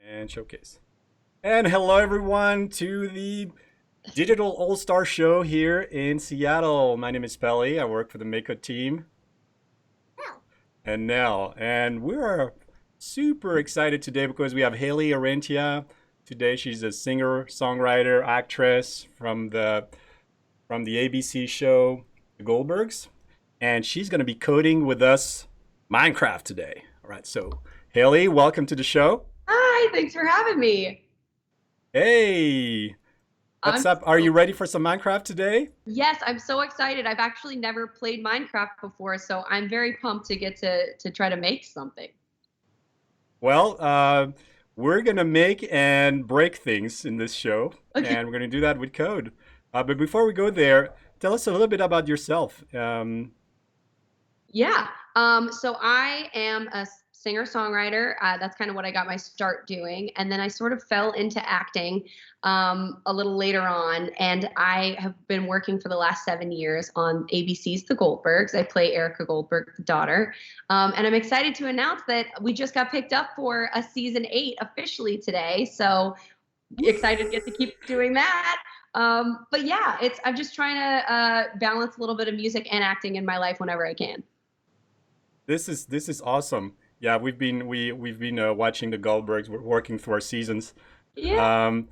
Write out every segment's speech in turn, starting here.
And showcase. And hello, everyone, to the Digital All Star Show here in Seattle. My name is Pelly. I work for the Mako team Well, and Nell. And we are super excited today because we have Haley Arentia. Today, she's a singer, songwriter, actress from the ABC show The Goldbergs, and she's going to be coding with us Minecraft today. All right, so Haley, welcome to the show. hi, thanks for having me. Hey, what's I'm up? Are so, you ready for some Minecraft today? yes, I'm so excited. I've actually never played Minecraft before, so I'm very pumped to get to try to make something. Well, we're gonna make and break things in this show, Okay. and we're gonna do that with code. But before we go there, tell us a little bit about yourself. Yeah. So I am a singer-songwriter. That's kind of what I got my start doing. And then I sort of fell into acting a little later on. And I have been working for the last 7 years on ABC's The Goldbergs. I play Erica Goldberg's daughter. And I'm excited to announce that we just got picked up for a season 8 officially today. So excited to get to keep doing that. But yeah, I'm just trying to balance a little bit of music and acting in my life whenever I can. This is awesome. Yeah, we've been watching the Goldbergs. We're working through our seasons. Yeah. Um,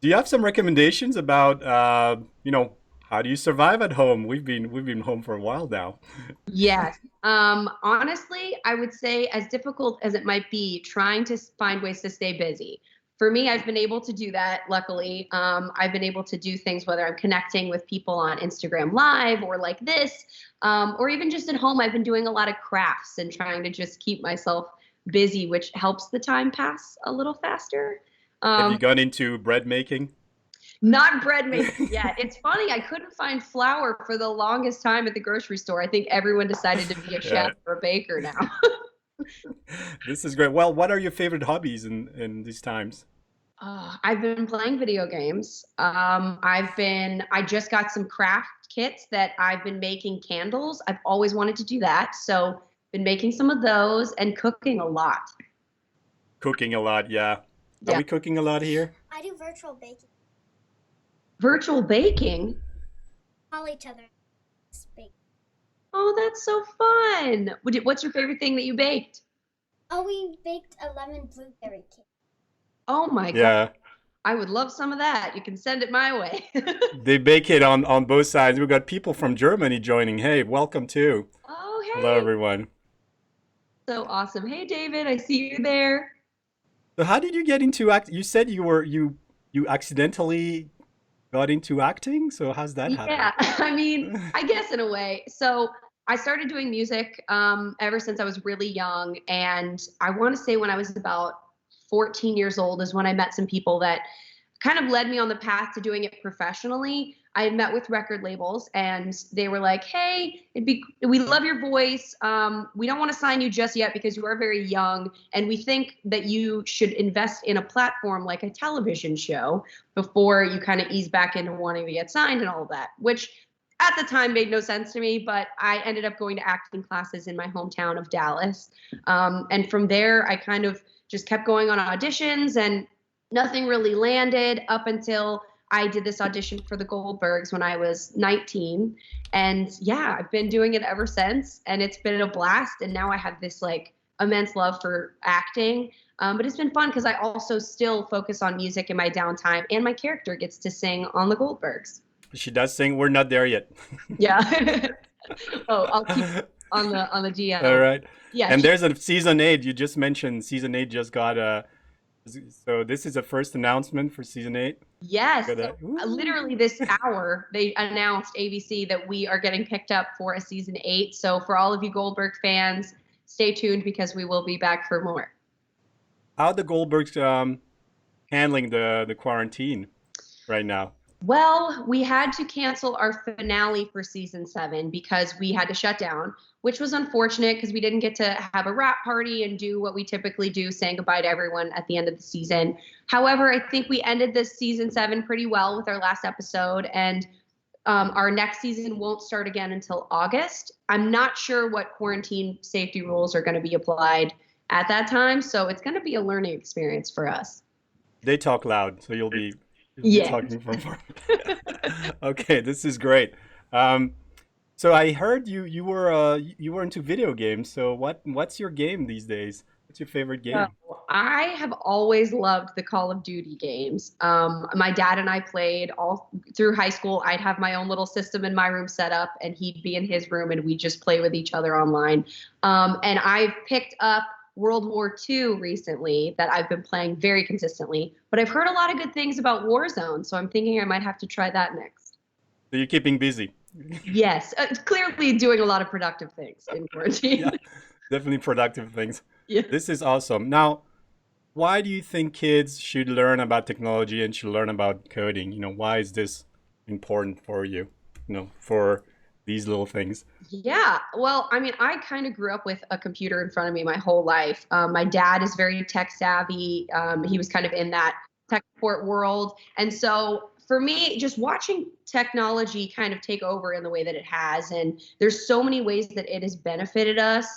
do you have some recommendations about how do you survive at home? We've been home for a while now. Yes. Honestly, I would say as difficult as it might be, trying to find ways to stay busy. For me, I've been able to do that, luckily. I've been able to do things whether I'm connecting with people on Instagram Live or like this, or even just at home. I've been doing a lot of crafts and trying to just keep myself busy, which helps the time pass a little faster. Have you Um, gone into bread making? Not bread making yet. It's funny, I couldn't find flour for the longest time at the grocery store. I think everyone decided to be a chef Yeah, or a baker now. this is great. Well, what are your favorite hobbies in these times? I've been playing video games. I just got some craft kits that I've been making candles. I've always wanted to do that. So, been making some of those and cooking a lot. Cooking a lot, yeah. Are Yeah. we cooking a lot here? I do virtual baking. Virtual baking. Call each other. Bake. Oh, that's so fun. What's your favorite thing that you baked? Oh, we baked a lemon blueberry cake. Oh my God. Yeah, I would love some of that. You can send it my way. they bake it on both sides. We've got people from Germany joining. Hey, welcome too. Oh, Hello, hey. everyone. So awesome. Hey, David, I see you there. So, how did you get into act? You said you accidentally got into acting. So, how's that happen? Yeah, I mean, I guess in a way. So I started doing music ever since I was really young. And I want to say when I was about 14 years old is when I met some people that kind of led me on the path to doing it professionally. I had met with record labels and they were like, "Hey, we love your voice. We don't want to sign you just yet because you are very young, and we think that you should invest in a platform like a television show before you kind of ease back into wanting to get signed and all of that." Which at the time made no sense to me, but I ended up going to acting classes in my hometown of Dallas, and from there I kind of just kept going on auditions and nothing really landed up until I did this audition for the Goldbergs when I was 19. And yeah, I've been doing it ever since. And it's been a blast. And now I have this like immense love for acting. But it's been fun because I also still focus on music in my downtime. And my character gets to sing on the Goldbergs. She does sing. We're not there yet. Yeah. Oh, I'll keep on the All DL. right. Yeah, And there's a season eight. You just mentioned season eight just got a. So this is the first announcement for season eight. yes. Got So that. Ooh. literally this hour, they announced ABC that we are getting picked up for a season 8. So for all of you Goldberg fans, stay tuned because we will be back for more. How the Goldbergs handling the quarantine right now? Well, we had to cancel our finale for season 7 because we had to shut down, which was unfortunate because we didn't get to have a wrap party and do what we typically do, saying goodbye to everyone at the end of the season. However, I think we ended this season 7 pretty well with our last episode, and our next season won't start again until August. I'm not sure what quarantine safety rules are going to be applied at that time. So it's going to be a learning experience for us. They talk loud, so you'll be Yeah. talking from far. Okay, this is great. Um, so I heard you were into video games. So what's your game these days? What's your favorite So game? I have always loved the Call of Duty games. My dad and I played all through high school. I'd have my own little system in my room set up, and he'd be in his room, and we'd just play with each other online. And I've picked up World War II recently that I've been playing very consistently. But I've heard a lot of good things about Warzone, so I'm thinking I might have to try that next. So you're keeping busy. Yes, clearly doing a lot of productive things in quarantine. Yeah, definitely productive things. Yeah. This is awesome. Now, why do you think kids should learn about technology and should learn about coding? Why is this important for you? For these little things. Yeah, well, I mean, I kind of grew up with a computer in front of me my whole life. My dad is very tech savvy. He was kind of in that tech support world. And so for me, just watching technology kind of take over in the way that it has, and there's so many ways that it has benefited us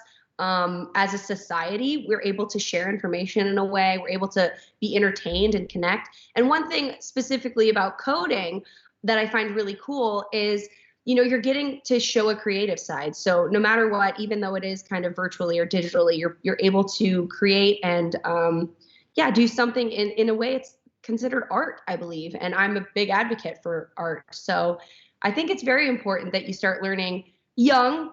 as a society. We're able to share information in a way, we're able to be entertained and connect. And one thing specifically about coding that I find really cool is you're getting to show a creative side. So no matter what, even though it is kind of virtually or digitally, you're able to create and do something in a way it's considered art, I believe. And I'm a big advocate for art. So I think it's very important that you start learning young.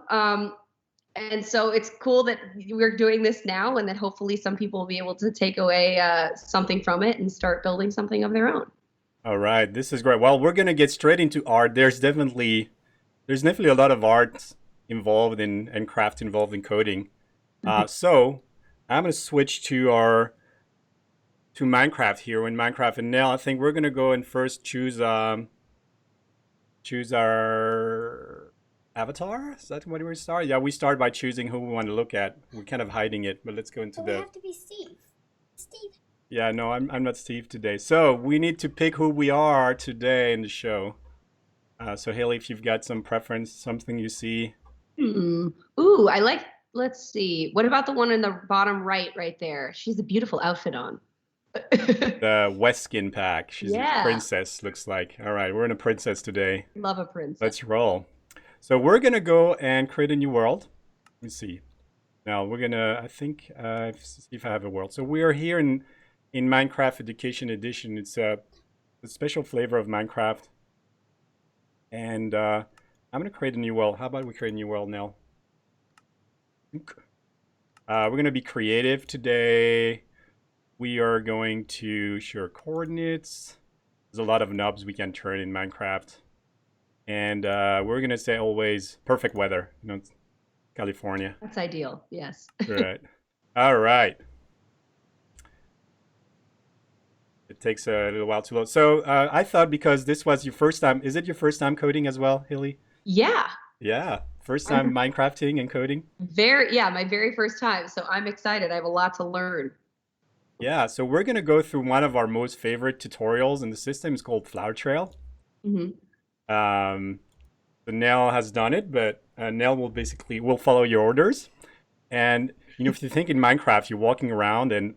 And so it's cool that we're doing this now, and that hopefully some people will be able to take away something from it and start building something of their own. All right, this is great. Well, we're gonna get straight into art. There's definitely a lot of art involved and craft involved in coding. So I'm gonna switch to Minecraft here. In Minecraft, and now I think we're gonna go and first choose our avatar. Is that what we start? Yeah, we start by choosing who we want to look at. We're kind of hiding it, but let's go into But we the. have to be Steve. Steve. Yeah, no, I'm not Steve today. So we need to pick who we are today in the show. So Haley, if you've got some preference, something you see. Ooh, let's see. What about the one in the bottom right there? She's a beautiful outfit on. The Weskin pack. She's a Yeah. princess, looks like. All right, we're in a princess today. Love a princess. Let's roll. So we're gonna go and create a new world. Let me see. Now we're gonna, I think, see if I have a world. So we are here in Minecraft Education Edition. It's a special flavor of Minecraft. And I'm gonna create a new world. How about we create a new world now? We're gonna be creative today. We are going to share coordinates. There's a lot of knobs we can turn in Minecraft. And we're gonna say always perfect weather. It's California. That's ideal. Yes. Right. All right. It takes a little while to load. So I thought because this was your first time, is it your first time coding as well, Hilly? Yeah. Yeah. First time Minecrafting and coding? My very first time. So I'm excited. I have a lot to learn. Yeah. So we're going to go through one of our most favorite tutorials in the system. It's called Flower Trail. Hmm. So Nell has done it, but Nell will follow your orders. And, if you think in Minecraft, you're walking around, and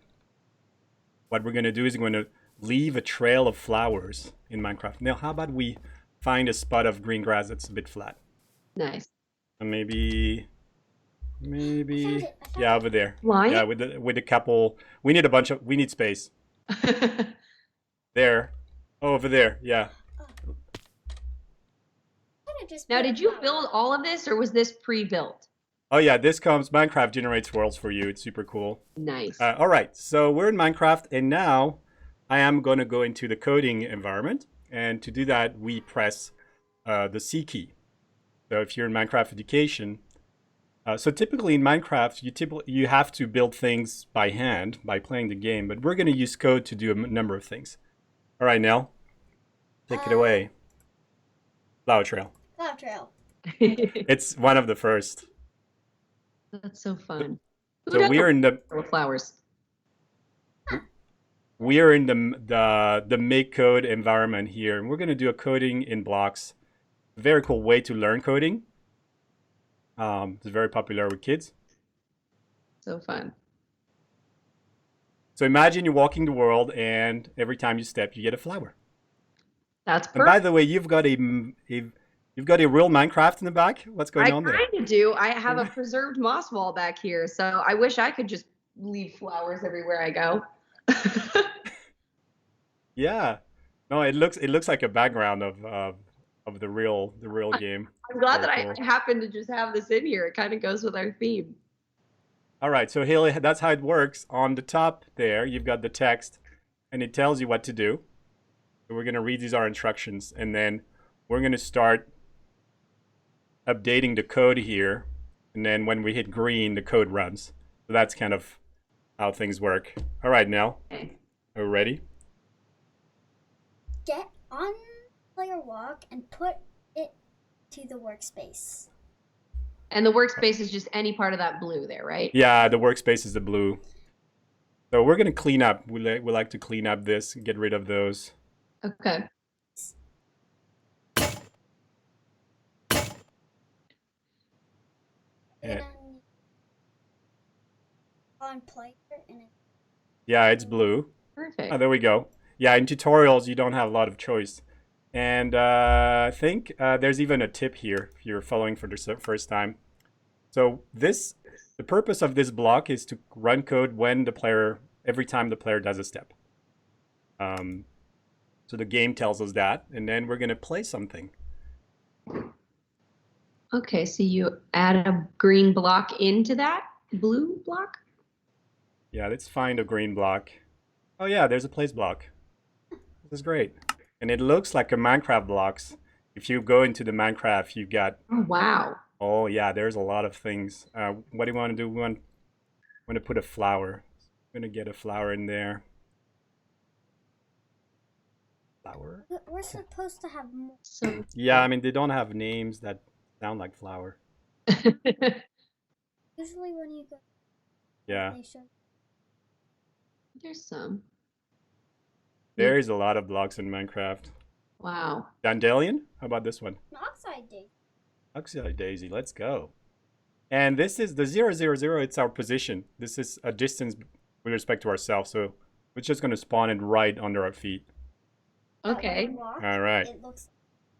what we're going to do is we're going to leave a trail of flowers in Minecraft. Now, how about we find a spot of green grass that's a bit flat? Nice. And maybe, I found it. yeah, over there. Why? Yeah, with a couple. We need space. There. Oh, over there. Yeah. Kinda just Now, put a did you flower. build all of this, or was this pre-built? Oh, yeah. Minecraft generates worlds for you. It's super cool. Nice. All right. So we're in Minecraft, and now I am going to go into the coding environment. And to do that, we press the C key. So if you're in Minecraft Education, so typically in Minecraft, you have to build things by hand by playing the game, but we're going to use code to do a number of things. All right, Nell, take it away. Flower Trail. Flower trail. It's one of the first. That's so fun. Who So doesn't we are in the with flowers? make code environment here, and we're going to do a coding in blocks. Very cool way to learn coding. It's very popular with kids. So fun. So imagine you're walking the world, and every time you step, you get a flower. That's And by perfect. the way, you've got a real Minecraft in the back. What's going I on there? kind of do. I have a preserved moss wall back here, so I wish I could just leave flowers everywhere I go. Yeah. No, it looks like a background of the real game. I'm glad Very that cool. I happen to just have this in here. It kind of goes with our theme. All right, so Haley, that's how it works. On the top there, you've got the text, and it tells you what to do. So we're gonna read these our instructions, and then we're gonna start updating the code here, and then when we hit green, the code runs. So that's kind of how things work. All right, Nell, Okay. are we ready? Get on player walk and put it to the workspace. And the workspace is just any part of that blue there, right? Yeah, the workspace is the blue. So we're gonna clean up. We like to clean up this, get rid of those. Okay. Yeah. Then on player and it, Yeah, it's blue. Perfect. Oh, there we go. Yeah, in tutorials, you don't have a lot of choice. And I think there's even a tip here if you're following for the first time. So the purpose of this block is to run code every time the player does a step. So the game tells us that, and then we're gonna play something. Okay, so you add a green block into that blue block? Yeah, let's find a green block. Oh yeah, there's a place block. This is great. And it looks like a Minecraft blocks. If you go into the Minecraft, you've got, Oh, wow. oh yeah, there's a lot of things. What do you want to do? We want to put a flower. I'm gonna get a flower in there. Flower? we're supposed to have more. So Yeah, I mean, they don't have names that sound like flower. Usually when you go, Yeah, they show. there's some. there is a lot of blocks in Minecraft. Wow. Dandelion? How about this one? An oxide day. Oxide daisy, let's go. And this is the 0, 0, 0, it's our position. This is a distance with respect to ourselves, so we're just going to spawn it right under our feet. Okay. All right. It looks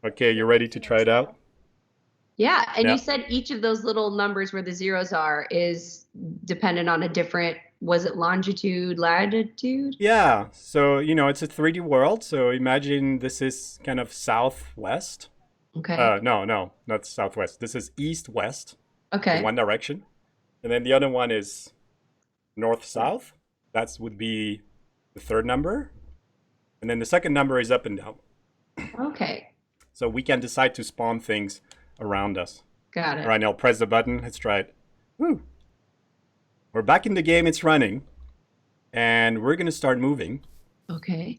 Okay, you ready to try it out? Yeah, and Yeah. you said each of those little numbers where the zeros are is dependent on a different, was it longitude, latitude? Yeah, so, it's a 3D world, so imagine this is kind of southwest. Okay. No, not southwest. This is east-west in Okay. one direction. And then the other one is north-south. That would be the third number. And then the second number is up and down. Okay. So we can decide to spawn things around us. Got it. All right, now press the button. Let's try it. Woo! We're back in the game. It's running. And we're going to start moving. Okay.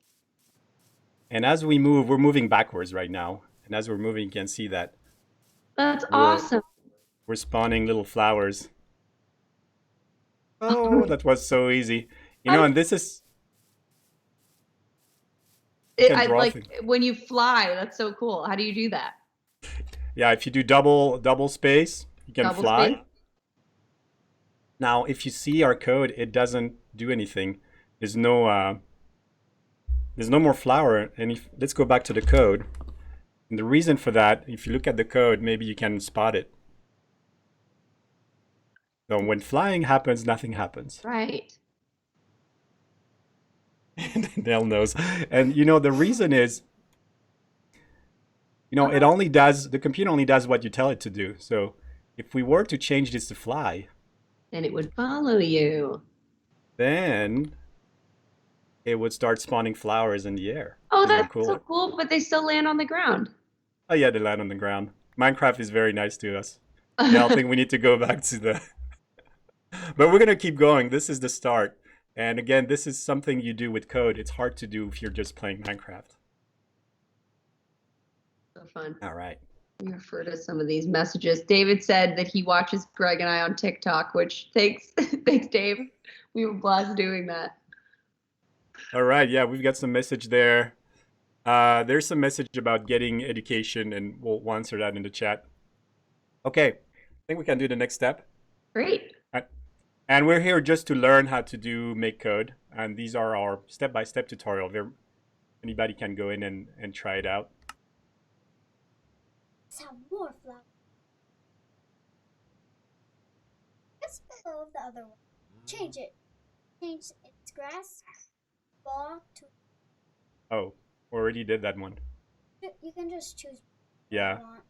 And as we move, we're moving backwards right now. And as we're moving, you can see that That's We're- awesome. we're spawning little flowers. Oh, that was so easy. And this is... can I draw like things. when you fly, that's so cool. How do you do that? Yeah, if you do double space, you can Double fly. space? Now, if you see our code, it doesn't do anything. There's no more flower. And let's go back to the code. And the reason for that, if you look at the code, maybe you can spot it. So when flying happens, nothing happens. Right. Nell knows. And the reason is, the computer only does what you tell it to do. So if we were to change this to fly, Then it would follow you. then it would start spawning flowers in the air. Oh, Isn't that that's so cool, but they still land on the ground. Oh yeah, they land on the ground. Minecraft is very nice to us. Yeah, I think we need to go back to the... But we're going to keep going. This is the start. And again, this is something you do with code. It's hard to do if you're just playing Minecraft. So fun. All right. We refer to some of these messages. David said that he watches Greg and I on TikTok, which thanks, thanks, Dave. We were blessed doing that. All right. Yeah, we've got some message there. There's some message about getting education, and we'll answer that in the chat. Okay. I think we can do the next step. Great. And we're here just to learn how to make code. And these are our step-by-step tutorial. Anybody can go in and try it out. Some more flowers. Just below the other one. Change it. Change its grass ball to. Oh, already did that one. You can just choose. Yeah. What you want.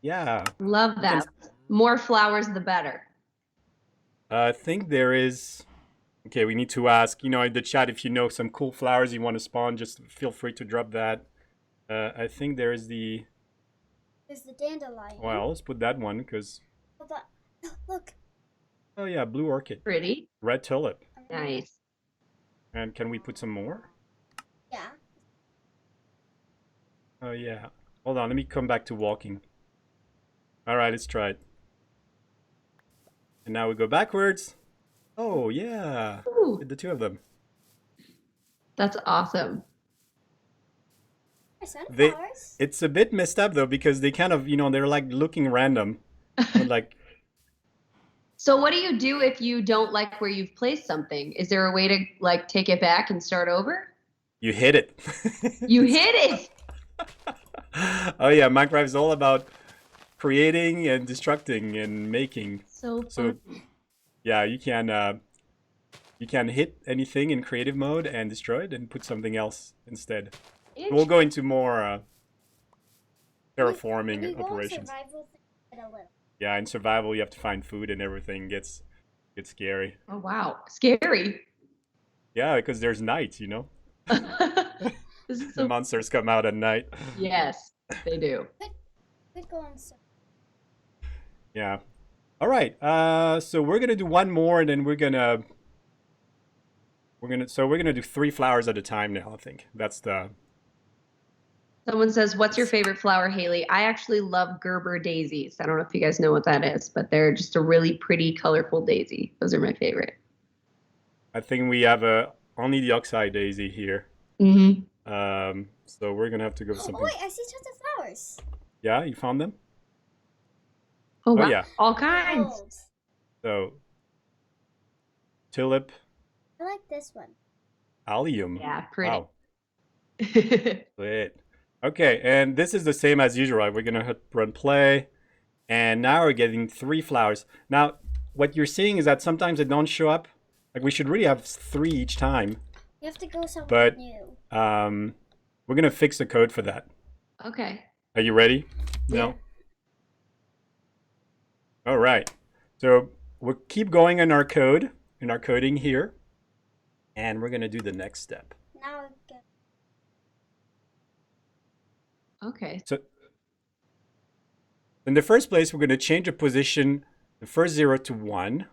Yeah. Love that. More flowers, the better. I think there is. Okay, we need to ask, in the chat, if you know some cool flowers you want to spawn, just feel free to drop that. I think there's the. There's the dandelion. Well, let's put that one because. Oh, but look. Oh yeah, blue orchid, Pretty. red tulip, Nice. and can we put some more? Yeah. Oh yeah. Hold on, let me come back to walking. All right, let's try it. And now we go backwards. Oh yeah, Ooh, did the two of them. that's awesome. Sunflowers. It's a bit messed up though because they kind of, they're like looking random. Like. So what do you do if you don't like where you've placed something? Is there a way to like take it back and start over? You hit it. You hit it. Oh yeah, Minecraft is all about creating and destructing and making. So Yeah, you can hit anything in creative mode and destroy it and put something else instead. We'll go into more terraforming operations. Survival, a little. Yeah, in survival you have to find food and everything gets scary. Oh wow, scary. Yeah, because there's night, This is The so monsters come out at night. yes, they do. Could go on. Yeah. All right. So we're gonna do one more, and then we're gonna do 3 flowers at a time now. I think that's the. Someone says, "What's your favorite flower, Haley?" I actually love Gerber daisies. I don't know if you guys know what that is, but they're just a really pretty, colorful daisy. Those are my favorite. I think we have only the oxide daisy here. Mm-hmm. So we're gonna have to go for Oh something. wait, I see tons of flowers. Yeah, you found them? Oh wow, yeah. all kinds. Gold. So tulip, I like this one. allium. Yeah, pretty. Wow. Sweet. Okay, and this is the same as usual. Right? We're gonna hit run play, and now we're getting 3 flowers. Now, what you're seeing is that sometimes they don't show up. Like we should really have 3 each time. You have to go somewhere But new. we're gonna fix the code for that. Okay. Are you ready? No. All right. So we'll keep going in our coding here, and we're gonna do the next step. Now I get. Okay. So in the first place, we're going to change the position, the first 0 to 1,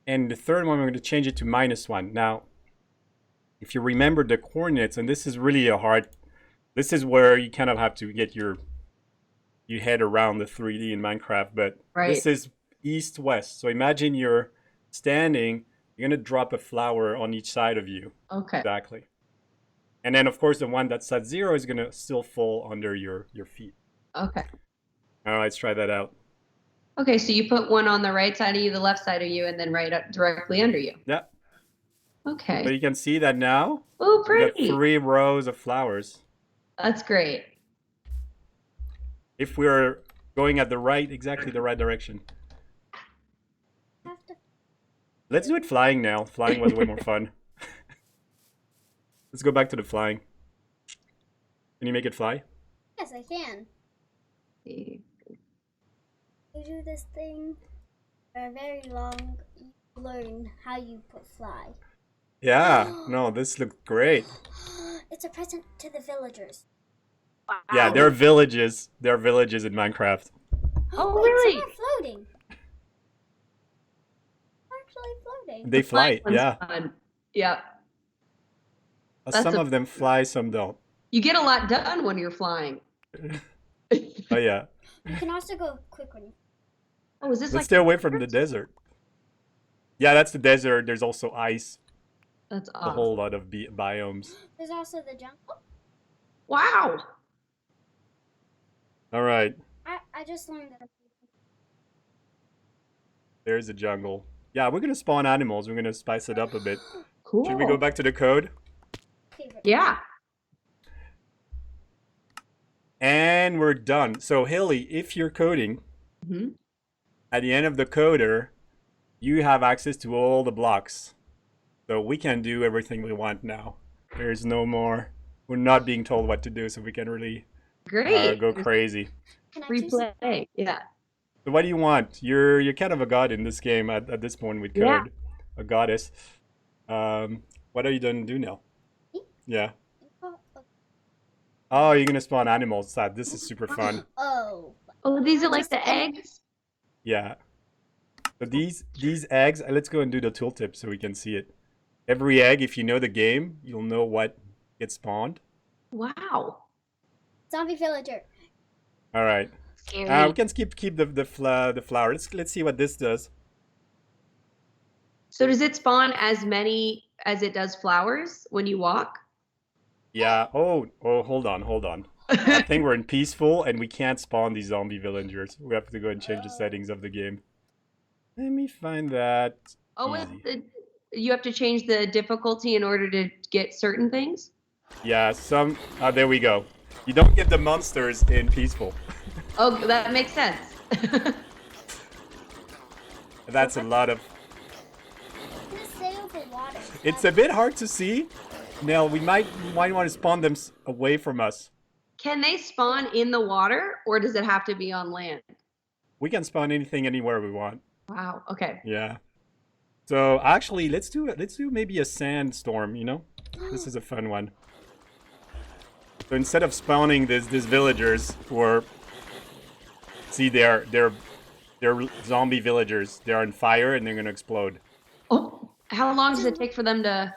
and the third one, we're going to change it to -1. Now, if you remember the coordinates, and this is really this is where you kind of have to get your head around the 3D in Minecraft, but this is east-west. So imagine you're standing, you're going to drop a flower on each side of you. Okay. Exactly. And then, of course, the one that's at 0 is going to still fall under your feet. Okay. All right, let's try that out. Okay, so you put one on the right side of you, the left side of you, and then right up directly under you. Yeah. Okay. So you can see that now. Oh, We got pretty. 3 rows of flowers. That's great. If we're going at exactly the right direction. Have to. Let's do it flying now. Flying was way more fun. Let's go back to the flying. Can you make it fly? Yes, I can. You do this thing for very long. You learn how you put fly. Yeah. No, this looked great. It's a present to the villagers. Wow. Yeah, there are villages. There are villages in Minecraft. Oh, wait, really? Some are floating. They're actually floating. They fly. Flying one's Yeah. fun. Yep. Some of them fly, some don't. You get a lot done when you're flying. Oh yeah. You can also go quick when you. Oh, is this Let's like stay away from the desert. Yeah, that's the desert. There's also ice. That's A awesome. whole lot of biomes. There's also the jungle. Wow. All right. I just learned that. There's a jungle. Yeah, we're gonna spawn animals. We're gonna spice it up a bit. Cool. Should we go back to the code? Favorite. Yeah. And we're done. So Haley, if you're coding, Mhm. at the end of the coder, you have access to all the blocks. So we can do everything we want now. There's no more. We're not being told what to do, so we can really Great. go crazy. Can I choose? Replay. Yeah. So what do you want? You're kind of a god in this game at this point with code. Yeah. A goddess. What are you gonna do now? Me? Yeah. Oh, Oh, you're gonna spawn animals. This is super fun. oh. Oh, these are like Just the eggs. Yeah. So these eggs, let's go and do the tooltip so we can see it. Every egg, if you know the game, you'll know what gets spawned. Wow. Zombie villager. All right. Scary. We can keep the flower. Let's see what this does. So does it spawn as many as it does flowers when you walk? Yeah. Oh, hold on. I think we're in peaceful and we can't spawn these zombie villagers. We have to go and change the settings of the game. Let me find that. Oh, easy. you have to change the difficulty in order to get certain things? Yeah, there we go. You don't get the monsters in peaceful. Oh, that makes sense. That's a lot of... I'm gonna stay over water. It's a bit hard to see. Nell, we might want to spawn them away from us. Can they spawn in the water or does it have to be on land? We can spawn anything anywhere we want. Wow. Okay. Yeah. So actually, let's do maybe a sandstorm. You know, this is a fun one. So instead of spawning these villagers who are, see, they're zombie villagers. They're on fire and they're gonna explode. Oh, how long does it take for them to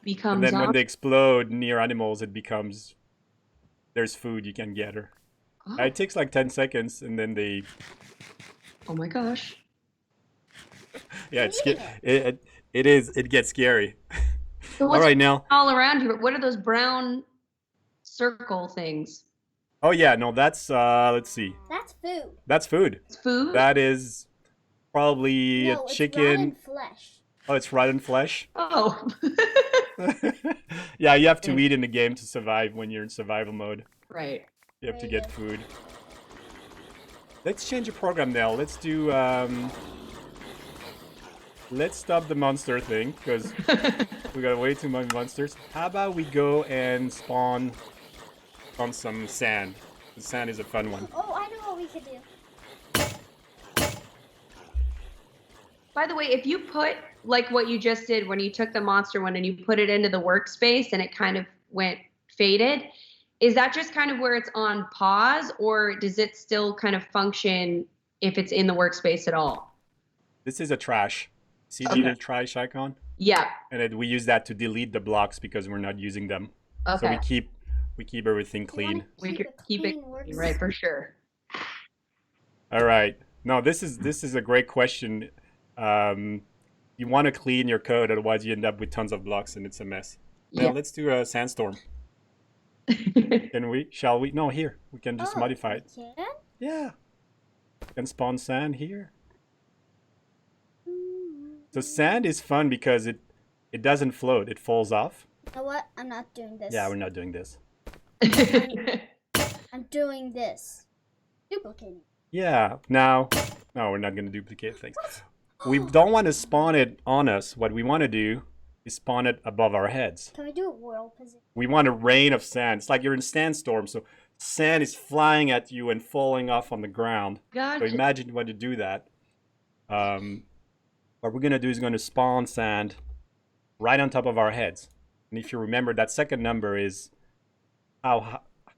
become And then when zombies? they explode near animals, it becomes there's food you can gather. Oh, It takes like 10 seconds, and then they oh my gosh. yeah, it gets scary. So All what's right, Nell. all around you? What are those brown circle things? Oh yeah, no, that's let's see. That's food. That's food. It's food? That is probably No, a it's chicken. rotten flesh. Oh, it's rotten flesh. Oh. Yeah, you have to eat in the game to survive when you're in survival mode. Right. You have to Right, get yeah. food. Let's change the program now. Let's do let's stop the monster thing because we got way too many monsters. How about we go and spawn on some sand? The sand is a fun one. Oh, I know what we could do. By the way, if you put like what you just did when you took the monster one and you put it into the workspace and it kind of went faded, is that just kind of where it's on pause or does it still kind of function if it's in the workspace at all? This is a trash. See the Okay. little trash icon? Yeah. And we use that to delete the blocks because we're not using them. So Okay. we keep everything You clean. wanna We could a keep it clean workspace. right for sure. All right. No, this is a great question. You want to clean your code, otherwise you end up with tons of blocks and it's a mess. Now Yeah. let's do a sandstorm. Can we? Shall we? No, here. We can just Oh, modify it. we can? Yeah. We can spawn sand here. So sand is fun because it doesn't float. It falls off. You know what? I'm not doing this. Yeah, we're not doing this. I'm doing this. Duplicating. Yeah. No, we're not going to duplicate things. We don't want to spawn it on us. What we want to do is spawn it above our heads. Can we do a whirl position? We want a rain of sand. It's like you're in a sandstorm, so sand is flying at you and falling off on the ground. So Gotcha. imagine you want to do that. What we're gonna do is going to spawn sand right on top of our heads. And if you remember, that second number is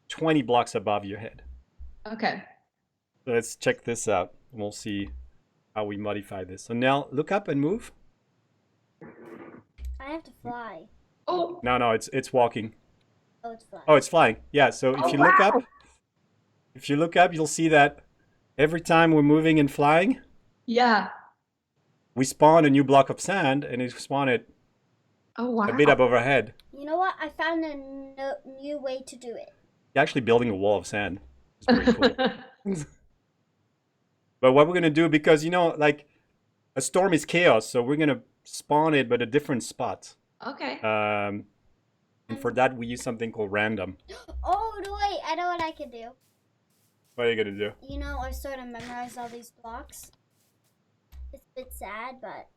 20 blocks above your head. Okay. So let's check this out. And we'll see how we modify this. So now look up and move. I have to fly. Oh. No, it's walking. Oh, it's flying. Oh, it's flying. Yeah, so if Oh, you look wow. up, you'll see that every time we're moving and flying, Yeah. we spawn a new block of sand and it spawn it Oh wow. a bit above our head. You know what? I found a new way to do it. You're actually building a wall of sand. It's pretty cool. But what we're gonna do, because like a storm is chaos, so we're gonna spawn it, but a different spot. Okay. And for that, we use something called random. Oh, no, wait, I know what I can do. What are you gonna do? You know, I sort of memorized all these blocks. It's a bit sad, but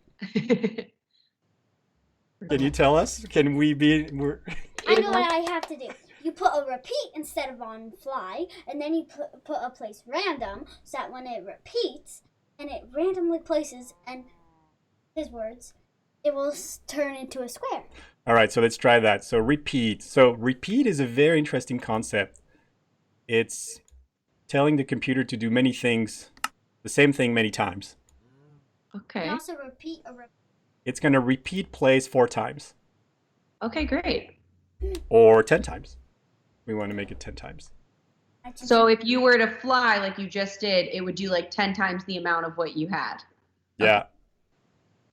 Can you tell us? Can we be? I know what I have to do. You put a repeat instead of on fly, and then you put a place random, so that when it repeats, and it randomly places, and his words, it will turn into a square. All right, so let's try that. So repeat. So repeat is a very interesting concept. It's telling the computer to do many things, the same thing many times. Okay. You also repeat It's going to repeat plays 4 times Okay, great. or 10 times. We want to make it 10 times. So if you were to fly like you just did, it would do like 10 times the amount of what you had. Yeah.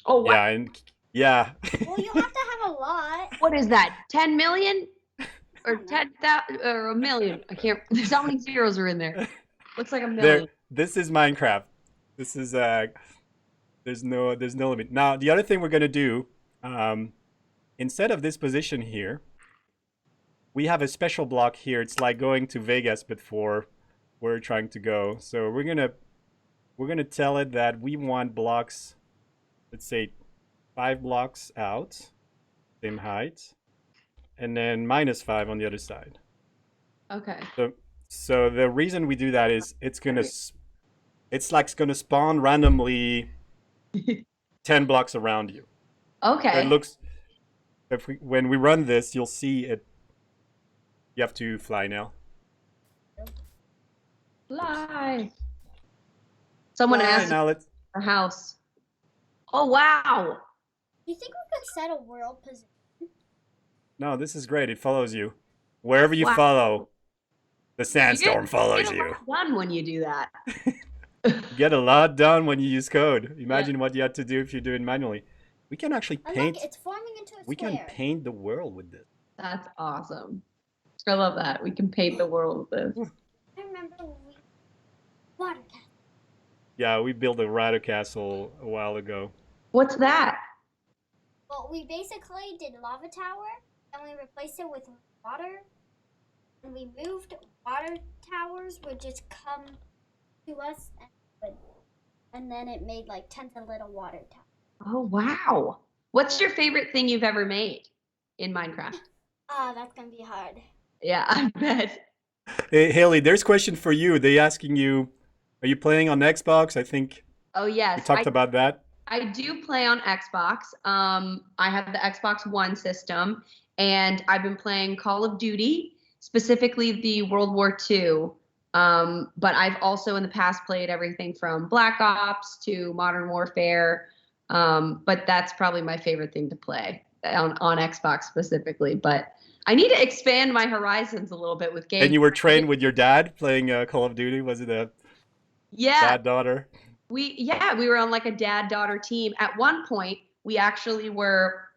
Oh, wow. Yeah. And yeah. Well, you have to have a lot. What is that? 10 million? Or 10,000 or a million? I can't. There's how many zeros are in there? Looks like a million. This is Minecraft. This is there's no limit. Now the other thing we're gonna do, instead of this position here, we have a special block here. It's like going to Vegas, but for where we're trying to go. So we're gonna tell it that we want blocks, let's say 5 blocks out, same height, and then -5 on the other side. Okay. So the reason we do that is it's like gonna spawn randomly 10 blocks around you. Okay. It looks, when we run this, you'll see it. You have to fly now. Fly. Someone Fly, asked now let's. for a house. Oh, wow. Do you think we could set a world position? No, this is great. It follows you. Wherever you Wow. follow, the sandstorm You follows get a you. lot done when you do that. You get a lot done when you use code. Imagine what you had to do if you do it manually. We can actually And paint. look, it's forming into a We square. can paint the world with this. That's awesome. I love that. We can paint the world with this. I remember when we water cat. Yeah, we built a Rado castle a while ago. What's that? Well, we basically did lava tower, and we replaced it with water. And we moved water towers would just come to us, and then it made like tons of little water towers. Oh, wow. What's your favorite thing you've ever made in Minecraft? Ah, that's gonna be hard. Yeah, I bet. Hey, Haley, there's a question for you. They asking you, are you playing on Xbox? I think Oh, we yes. talked about that. I do play on Xbox. I have the Xbox One system, and I've been playing Call of Duty, specifically the World War II. But I've also in the past played everything from Black Ops to Modern Warfare. But that's probably my favorite thing to play on Xbox specifically. But I need to expand my horizons a little bit with games. And you were trained with your dad playing Call of Duty? Was it a Yeah. dad-daughter? We were on like a dad-daughter team. At one point, we actually were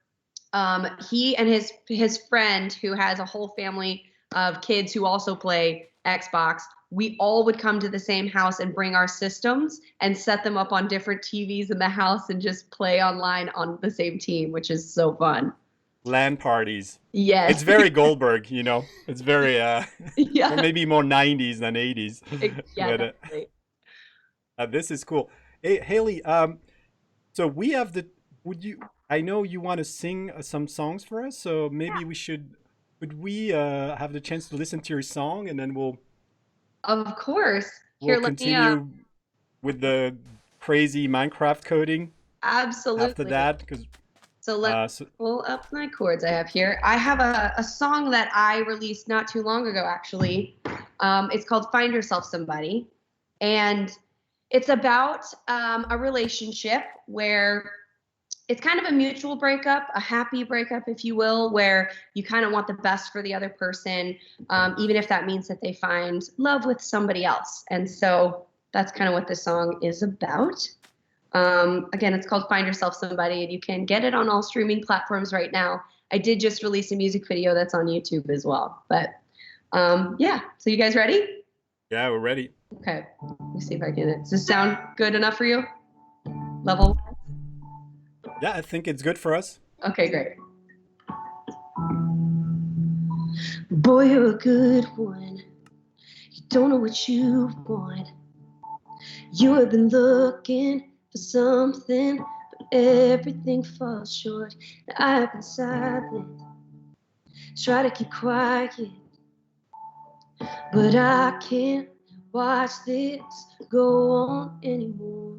he and his friend who has a whole family of kids who also play Xbox. We all would come to the same house and bring our systems and set them up on different TVs in the house and just play online on the same team, which is so fun. LAN parties. Yes. It's very Goldberg, you know. It's very Yeah. or maybe more 90s than 80s. Yeah, But, definitely. this is cool. Hey, Haley, so we have I know you want to sing some songs for us, so maybe would we have the chance to listen to your song, and then we'll Of course. Here, let me continue with the crazy Minecraft coding absolutely. after that, because So let's pull up my chords I have here. I have a song that I released not too long ago, actually. It's called Find Yourself Somebody. And it's about a relationship where it's kind of a mutual breakup, a happy breakup, if you will, where you kind of want the best for the other person, even if that means that they find love with somebody else. And so that's kind of what this song is about. Again, it's called Find Yourself Somebody, and you can get it on all streaming platforms right now. I did just release a music video that's on YouTube as well. But yeah, so you guys ready? yeah, we're ready. Okay, let me see if I can. Does this sound good enough for you? Level? Yeah, I think it's good for us. Okay, great. Boy, you're a good one. You don't know what you want. You have been looking for something, but everything falls short. Now I've been silent, try to keep quiet, but I can't watch this go on anymore.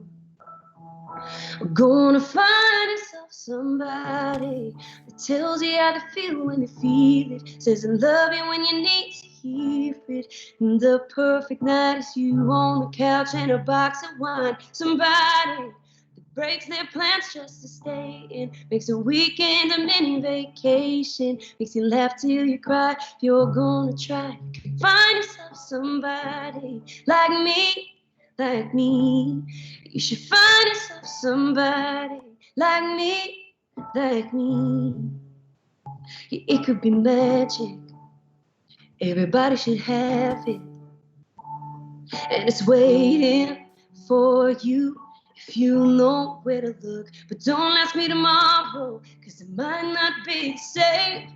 I'm gonna find yourself somebody that tells you how to feel when you feel it, says I love you when you need to hear it. And the perfect night is you on the couch and a box of wine. Somebody that breaks their plans just to stay in, makes a weekend a mini vacation, makes you laugh till you cry. If you're gonna try, find yourself somebody like me. Like me, you should find yourself somebody like me, like me. Yeah, it could be magic, everybody should have it, and it's waiting for you if you know where to look. But don't ask me tomorrow, cause it might not be the same.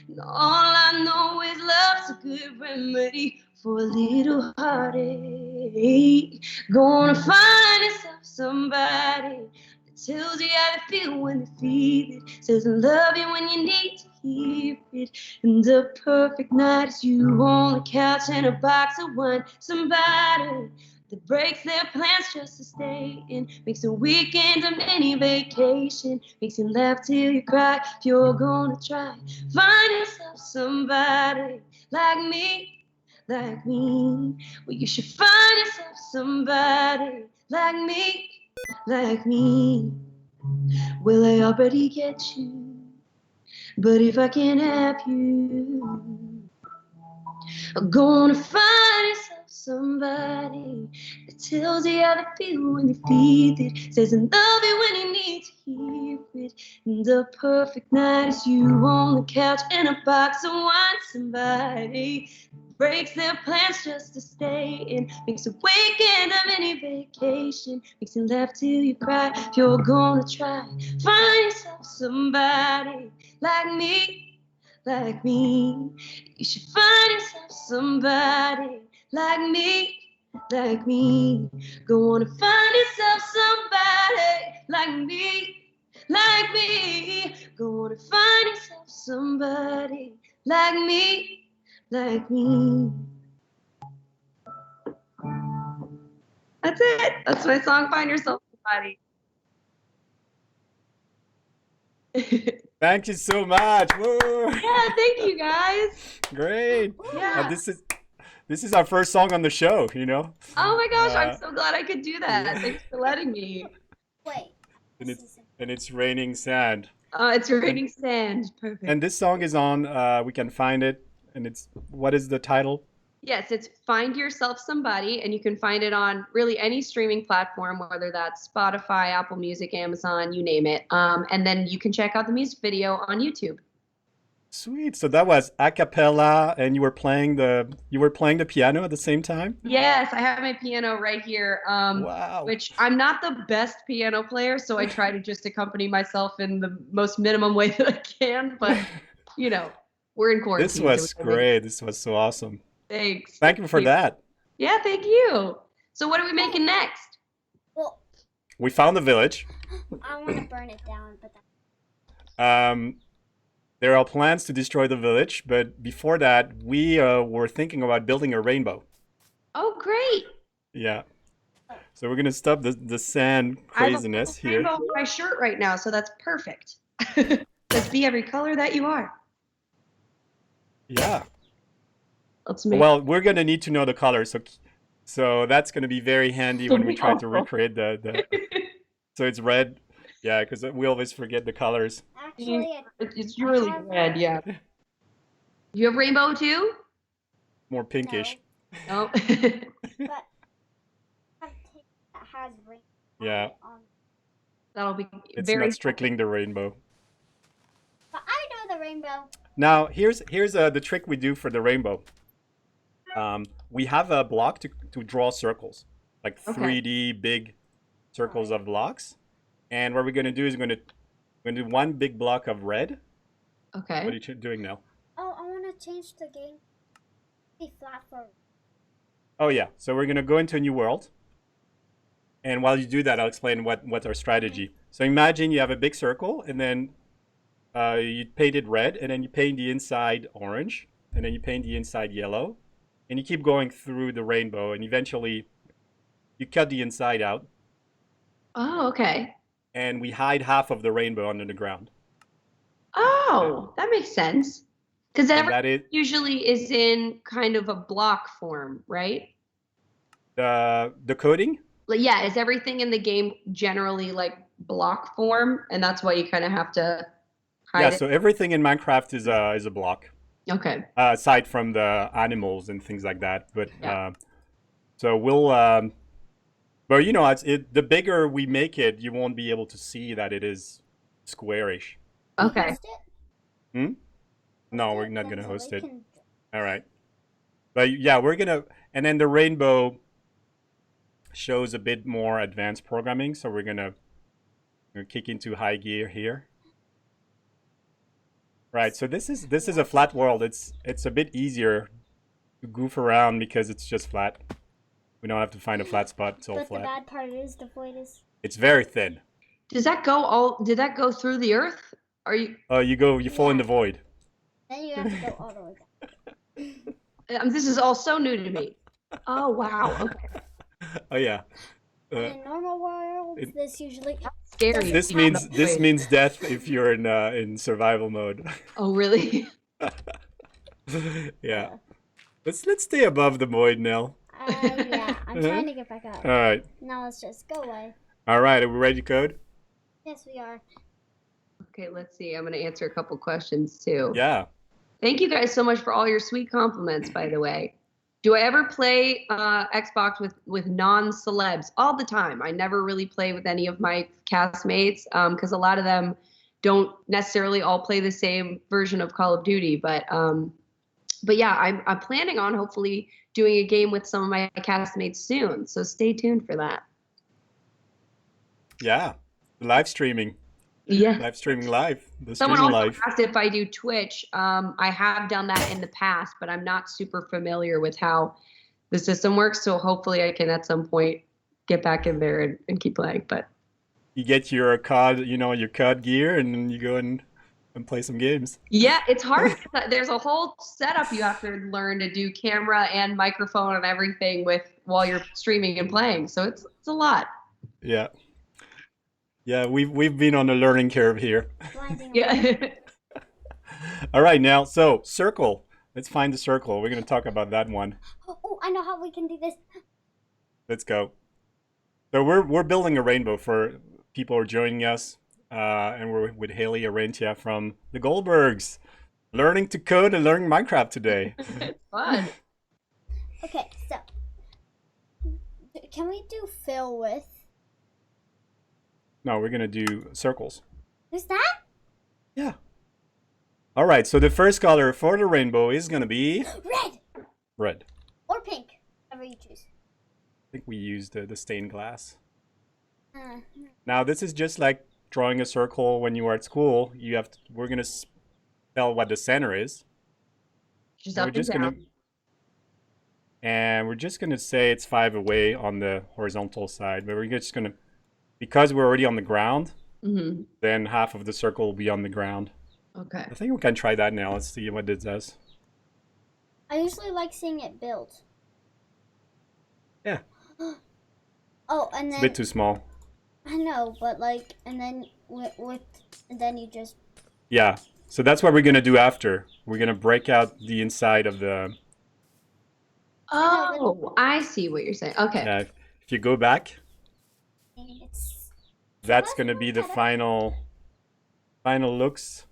And all I know is love's a good remedy for a little heartache. Gonna find yourself somebody that tells you how to feel when they feel it, says I love you when you need to hear it. And the perfect night is you on the couch and a box of wine. Somebody that breaks their plans just to stay in, makes a weekend a mini vacation, makes you laugh till you cry. If you're gonna try, find yourself somebody like me, like me. Well, you should find yourself somebody like me, like me. Well, I already get you, but if I can't have you, I'm gonna find yourself somebody that tells you how to feel when you feel it, says I love you when you need to hear it. And the perfect night is you on the couch in a box of wine. Somebody breaks their plans just to stay in, makes a weekend a mini vacation, makes you laugh till you cry. If you're gonna try, find yourself somebody like me, like me. You should find yourself somebody like me, like me. Go on and find yourself somebody like me, like me. Go on and find yourself somebody like me, like me. That's it. That's my song, Find Yourself Somebody. Thank you so much. Whoa. Yeah, thank you guys. Great. Yeah. This is our first song on the show, you know? Oh my gosh, Uh, I'm so glad I could do that. yeah. Thanks for letting me. Wait. And this it's is- and it's raining sand. It's raining sand. Perfect. And this song is on we can find it, and it's what is the title? Yes, it's Find Yourself Somebody, and you can find it on really any streaming platform, whether that's Spotify, Apple Music, Amazon, you name it. And then you can check out the music video on YouTube. Sweet. So that was a cappella, and you were playing the piano at the same time? Yes, I have my piano right here, Wow. which I'm not the best piano player, so I try to just accompany myself in the most minimum way that I can. But, you know, we're in quarantine. This so was we gotta make- great. This was so awesome. Thanks. Thank you for that. Yeah, thank you. So what are we making next? Well, We found the village. I want to burn it down, but There are plans to destroy the village, but before that, we were thinking about building a rainbow. Oh, great. Yeah. So we're gonna stop the sand I have a craziness little here. rainbow on my shirt right now, so that's perfect. Let's be every color that you are. Yeah. Let's make. Well, we're gonna need to know the color, so that's gonna be very handy when we try to Wow. recreate the. So it's red. Yeah, because we always forget the colors. actually, It's really red, yeah. You have rainbow too? More pinkish. No. but I have tape that has rain Yeah. on. That'll be It's very. not strictly the rainbow. But I know the rainbow. Now here's the trick we do for the rainbow. We have a block to draw circles, like Okay. 3D big circles of blocks, And what we're going to do is we're going to do one big block of red. What are Okay. you doing now? Oh, I want to change the game. Be flat for. Oh yeah, so we're gonna go into a new world. And while you do that, I'll explain what's our strategy. So imagine you have a big circle, and then you paint it red, and then you paint the inside orange, and then you paint the inside yellow, and you keep going through the rainbow, and eventually you cut the inside out, Oh, okay. and we hide half of the rainbow under the ground. Oh, that makes sense. Because And everything that is usually is in kind of a block form, right? the coding. Like, yeah, is everything in the game generally like block form, and that's why you kind of have to Yeah, hide so everything in Minecraft is a block. it? Okay. Aside from the animals and things like that. But Yeah. so we'll, but you know, the bigger we make it, you won't be able to see that it is squarish. Can you Okay. host it? No, we're Host not then gonna so host we it. can- All right, but yeah, we're gonna, and then the rainbow shows a bit more advanced programming, so we're gonna kick into high gear here. Right, so this is a flat world. It's a bit easier to goof around because it's just flat. We don't have to find a flat spot. It's all But the flat. bad part is the void is. It's very thin. Did that go through the earth? Are you? Oh, you fall in the void. Then you have to go all the way back. This is all so new to me. Oh wow. Okay. Oh yeah. In normal world, it- this usually. Scary. This means death if you're in survival mode. Oh really? Yeah. Let's stay above the void now. Yeah, I'm trying to get back up. All right. Now let's just go away. All right. Are we ready to code? Yes, we are. Okay, let's see. I'm gonna answer a couple questions too. Yeah. Thank you guys so much for all your sweet compliments, by the way. Do I ever play Xbox with non-celebs? All the time. I never really play with any of my castmates because a lot of them don't necessarily all play the same version of Call of Duty. But yeah, I'm planning on hopefully doing a game with some of my castmates soon. So stay tuned for that. Yeah. Live streaming. Yeah. Live streaming live. The Someone streaming also live. asked if I do Twitch. I have done that in the past, but I'm not super familiar with how the system works. So hopefully I can at some point get back in there and keep playing. But You get your COD, your COD gear, and then you go and play some games. yeah, it's hard. There's a whole setup you have to learn to do camera and microphone and everything with while you're streaming and playing. So it's a lot. Yeah. Yeah, we've been on a learning curve here. Blinding away. Yeah. All right, now, so circle. Let's find the circle. We're going to talk about that one. Oh, I know how we can do this. Let's go. So we're building a rainbow for people who are joining us, and we're with Haley Arentia from the Goldbergs, learning to code and learning Minecraft today. It's fun. Okay, so can we do fill with? No, we're going to do circles. Who's that? Yeah. All right, so the first color for the rainbow is going to be Red red. or pink, whatever you choose. I think we used the stained glass. Uh, Now, this is just like drawing a circle when you were at school. We're going to tell what the center is. Just And up and down. And we're just gonna say it's 5 away on the horizontal side, but we're just gonna, because we're already on the ground, Hmm. then half of the circle will be on the ground. Okay. I think we can try that now. Let's see what it does. I usually like seeing it build. Yeah. Oh, and It's a then bit too small. I know, but like, and then and then you just. Yeah. So that's what we're gonna do after. We're gonna break out the inside of the. Oh, I see what you're saying. Okay. If you go back, It's. that's gonna be the final looks.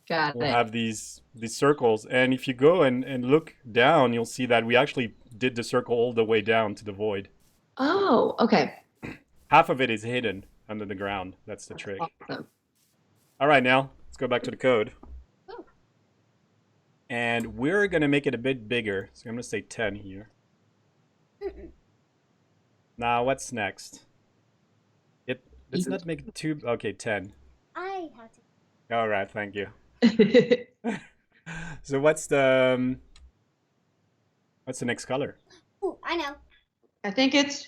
Got We'll it. have these circles, and if you go and look down, you'll see that we actually did the circle all the way down to the void. Oh, okay. Half of it is hidden under the ground. That's the trick. Awesome. All right, now let's go back to the code. Oh. And we're going to make it a bit bigger. So I'm going to say 10 here. Mm-mm. Now, what's next? Let's not make it too. Okay, 10. I have to. All right, thank you. So what's the next color? Ooh, I know. I think it's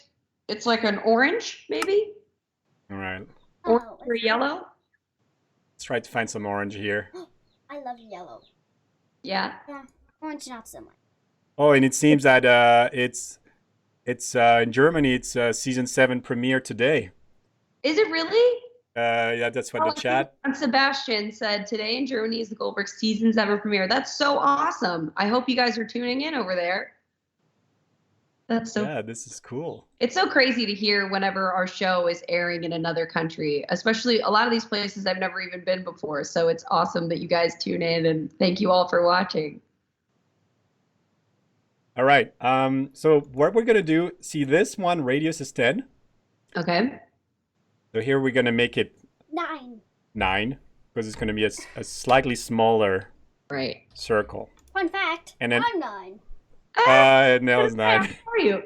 like an orange, maybe? All right, Orange Oh, or yellow? let's try to find some orange here. I love yellow. Yeah. Yeah, orange not so much. Oh, and it seems that it's in Germany. It's season 7 premiere today. Is it really? Yeah, that's what the chat. And Sebastian said today in Germany is the Goldberg season 7 premiere. That's so awesome. I hope you guys are tuning in over there. That's so Yeah, this is cool. It's so crazy to hear whenever our show is airing in another country, especially a lot of these places I've never even been before. So it's awesome that you guys tune in, and thank you all for watching. All right. So what we're gonna do? See, this one radius is 10. Okay. So here we're gonna make it 9. 9 because it's gonna be a slightly smaller Right. circle. Fun fact. And then- I'm 9. No, it's 9. How are you?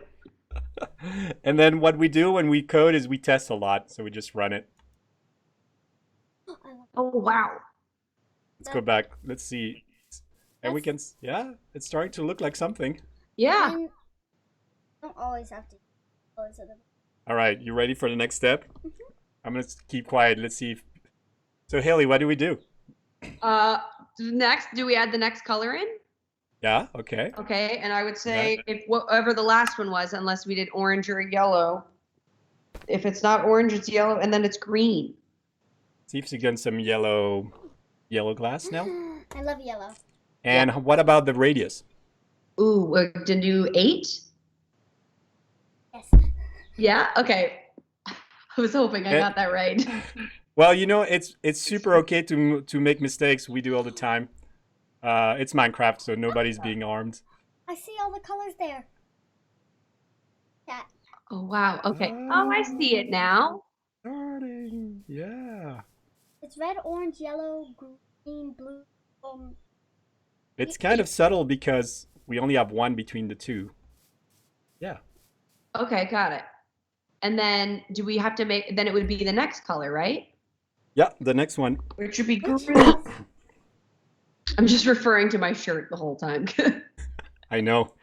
And then what we do when we code is we test a lot. So we just run it. I love Oh wow. Let's go back. Let's see. And we can, yeah, it's starting to look like something. Yeah. And don't always have to. Always have to. All right, you ready for the next step? I'm gonna keep quiet. Let's see. So Haley, what do we do? Next, do we add the next color in? Yeah. Okay. Okay, and I would say if whatever the last one was, unless we did orange or yellow. If it's not orange, it's yellow, and then it's green. See if you get some yellow glass now. I love yellow. And what about the radius? Ooh, we're to do 8? Yes. Yeah. Okay. I was hoping I got that right. Well, you know, it's super okay to make mistakes. We do all the time. It's Minecraft, so nobody's being armed. I see all the colors there. Cat. Oh wow. Okay. Oh, I see it now. Starting. Yeah. It's red, orange, yellow, green, blue. It's kind of subtle because we only have one between the two. Yeah. Okay, got it. And then do we have to make? Then it would be the next color, right? Yeah, the next one. Which would be green. I'm just referring to my shirt the whole time. I know.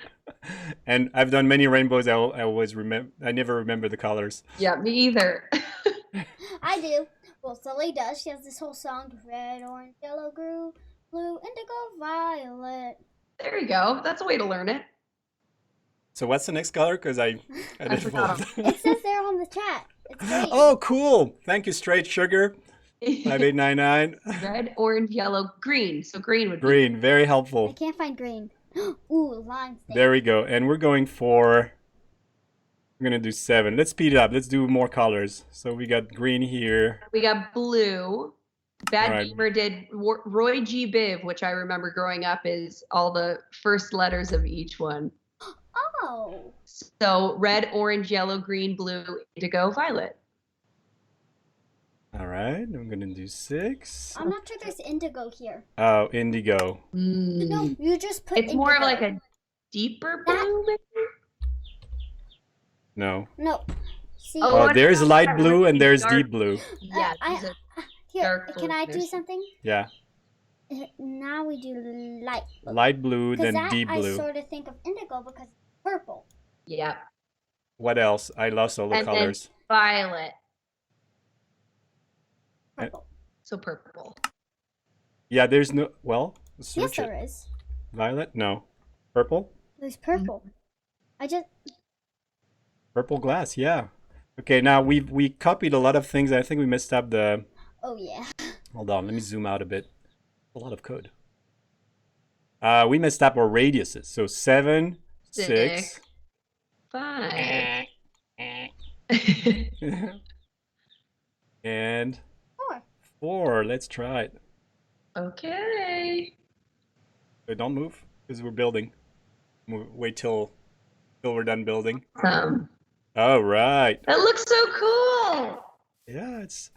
And I've done many rainbows. I always remember. I never remember the colors. Yeah, me either. I do. Well, Sully does. She has this whole song: red, orange, yellow, blue, indigo, violet. There you go. That's a way to learn it. So what's the next color? Because I didn't forgot. follow. It says there on the chat. It's green. Oh, cool. Thank you, Straight Sugar. 5899. Red, orange, yellow, green. So green would be. Green, very I helpful. can't find green. Ooh, lime stain. There we go. And we're going for, we're going to do 7. Let's speed it up. Let's do more colors. So we got green here. We got blue. Bad Alright. Gamer did Roy G. Biv, which I remember growing up is all the first letters of each one. Oh. So red, orange, yellow, green, blue, indigo, violet. All right. I'm going to do 6. I'm not sure there's indigo here. Oh, indigo. No, you just put It's more of indigo. like a deeper blue, maybe? No. No. See, Oh, Oh, what there's about light that blue and really there's dark- deep blue. Yeah, I- these are- here, dark can I do blue. something? Yeah. Now we do light blue. Light blue, Because then that deep I blue. sort of think of indigo because it's purple. yeah. What else? I lost all the And then- colors. Violet. Purple. So purple. Yeah, there's no, well, Yes, search it. there is. Violet? No. Purple? There's purple. I just Purple glass, yeah. Okay, now we copied a lot of things. I think we messed up the, oh yeah. hold on, let me zoom out a bit. A lot of code. We messed up our radiuses. So 7, 6. 5. And 4. 4. Let's try it. Okay. So don't move because we're building. Wait till we're done building. All right. That looks so cool. Yeah, it's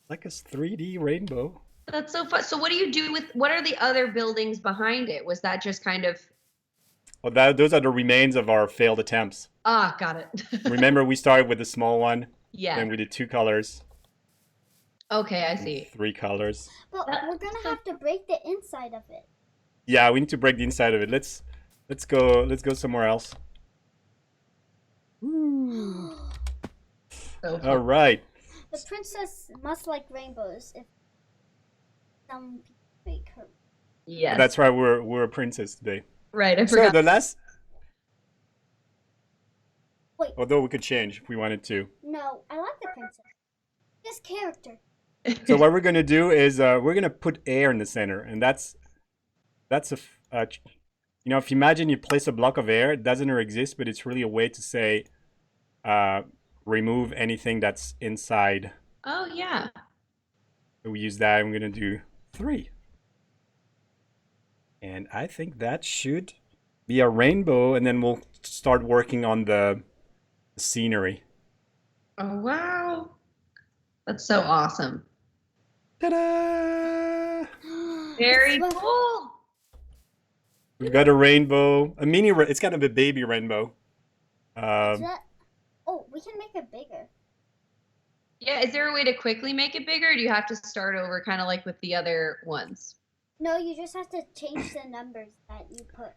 like a 3D rainbow. That's so fun. So what do you do with, what are the other buildings behind it? Was that just kind of, Well, those are the remains of our failed attempts. got it. Remember, we started with the small one, Yeah. and we did 2 colors. Okay, I in see. 3 colors. But That- we're gonna have to break the inside of it. Yeah, we need to break the inside of it. Let's go somewhere else. Woo. So All fun. right. The princess must like rainbows if some people make her. Yes. That's why we're a princess today. Right, I So forgot. the last, Wait, although we could change if we wanted to. no, I like the princess. This character. So what we're gonna do is we're gonna put air in the center, and that's you know, if you imagine you place a block of air, it doesn't exist, but it's really a way to say uh, remove anything that's inside. Oh, yeah. So we use that. I'm gonna do 3, and I think that should be a rainbow, and then we'll start working on the scenery. Oh, wow. That's so awesome. Ta-da! Very It's cool. We've got a rainbow, a mini. It's kind of a baby rainbow. Is Um, that? Oh, we can make it bigger. Yeah, is there a way to quickly make it bigger? Or do you have to start over kind of like with the other ones? No, you just have to change the numbers that you put.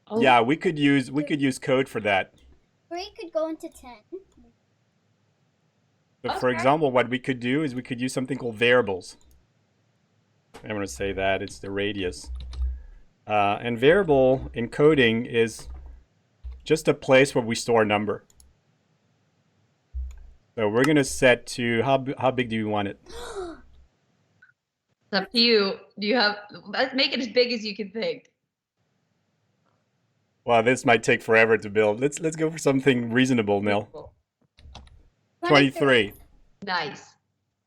Oh, yeah, we could use code for that. 3 could go into 10. So for Okay. example, what we could do is we could use something called variables. I'm going to say that it's the radius. And variable in coding is just a place where we store a number. So we're going to set to how big do you want it? it's up to you. Do you have, let's make it as big as you can think. Well, this might take forever to build. Let's go for something reasonable, Nil. 23. Nice.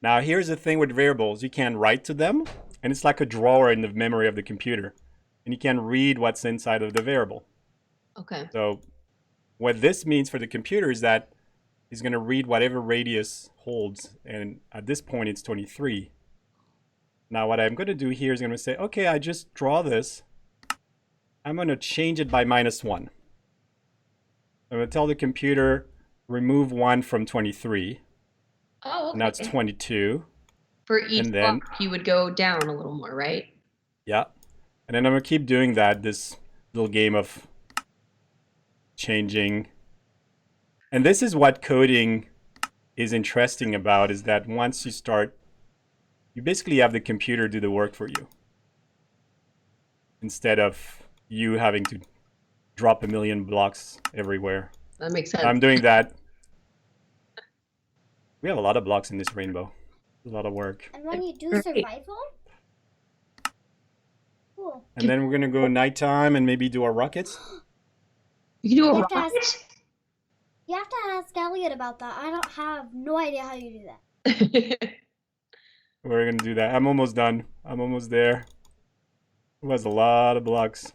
Now here's the thing with variables. You can write to them, and it's like a drawer in the memory of the computer. And you can read what's inside of the variable. Okay. So what this means for the computer is that he's going to read whatever radius holds. And at this point, it's 23. Now what I'm going to do here is I'm going to say, okay, I just draw this. I'm going to change it by -1. I'm going to tell the computer, remove 1 from 23. Oh, okay. Now it's 22. For each and then- block, you would go down a little more, right? Yeah. And then I'm going to keep doing that, this little game of changing. And this is what coding is interesting about, is that once you start, you basically have the computer do the work for you. Instead of you having to drop a million blocks everywhere. That makes sense. I'm doing that. We have a lot of blocks in this rainbow. A lot of work. And when you do Great. survival, cool. And then we're going to go nighttime and maybe do our rockets. You can do a You have to rocket? ask- You have to ask Elliot about that. I don't have no idea how you do that. We're going to do that. I'm almost done. I'm almost there. It was a lot of blocks.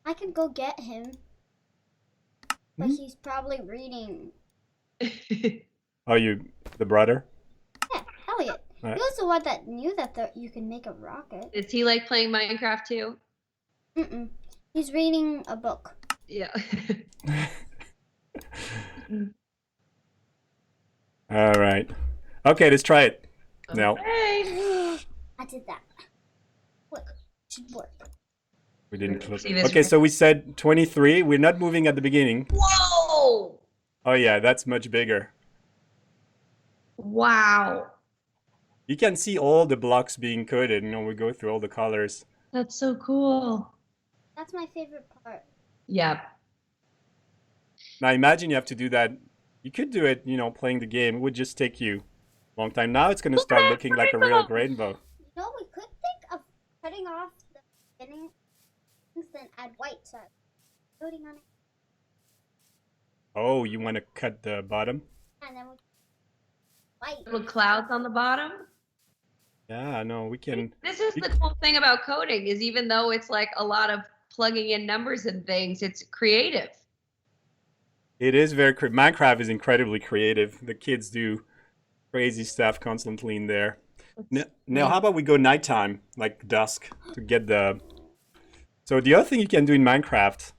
I can go get him, but Hmm? he's probably reading. Oh, the brother? Yeah, Elliot. Right. He was the one that knew that you can make a rocket. Is he like playing Minecraft too? Mm-mm. He's reading a book. Yeah. All right. Okay, let's try it. No, Hey. I did that. Look, it should work. we didn't close. See this- Okay, so we said 23. We're not moving at the beginning. Whoa! Oh yeah, that's much bigger. Wow. You can see all the blocks being coded. You know, we go through all the colors. That's so cool. That's my favorite part. Yeah. Now imagine you have to do that. You could do it, you know, playing the game. It would just take you a long time. Now it's going to start looking like a real rainbow. You know, we could think of cutting off the beginning and then add white so coating on it, Oh, you want to cut the bottom? and then we white. Little clouds on the bottom. Yeah, no, we can. This is the cool thing about coding is even though it's like a lot of plugging in numbers and things, it's creative. It is very Minecraft is incredibly creative. The kids do crazy stuff constantly in there. Now, how about we go nighttime, like dusk, to get the. So the other thing you can do in Minecraft,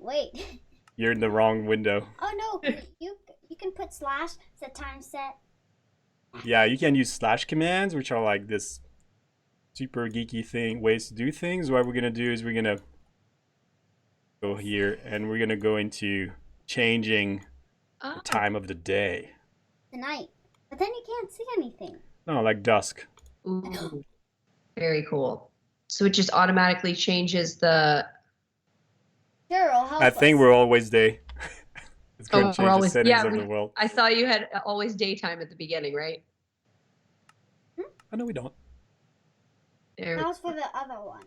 Wait. you're in the wrong window. Oh no, you can put slash, set time set. Yeah, you can use slash commands, which are like this super geeky thing, ways to do things. What we're gonna do is we're gonna go here and we're gonna go into changing Oh, the time of the day. Tonight. But then you can't see anything. No, like dusk. ooh, very cool. So it just automatically changes the. Sure, it'll help I think us. we're always day. It's going Oh, to we're change the always settings yeah. of the world. I saw you had always daytime at the beginning, right? Oh, no, we don't. There we That was for the other one.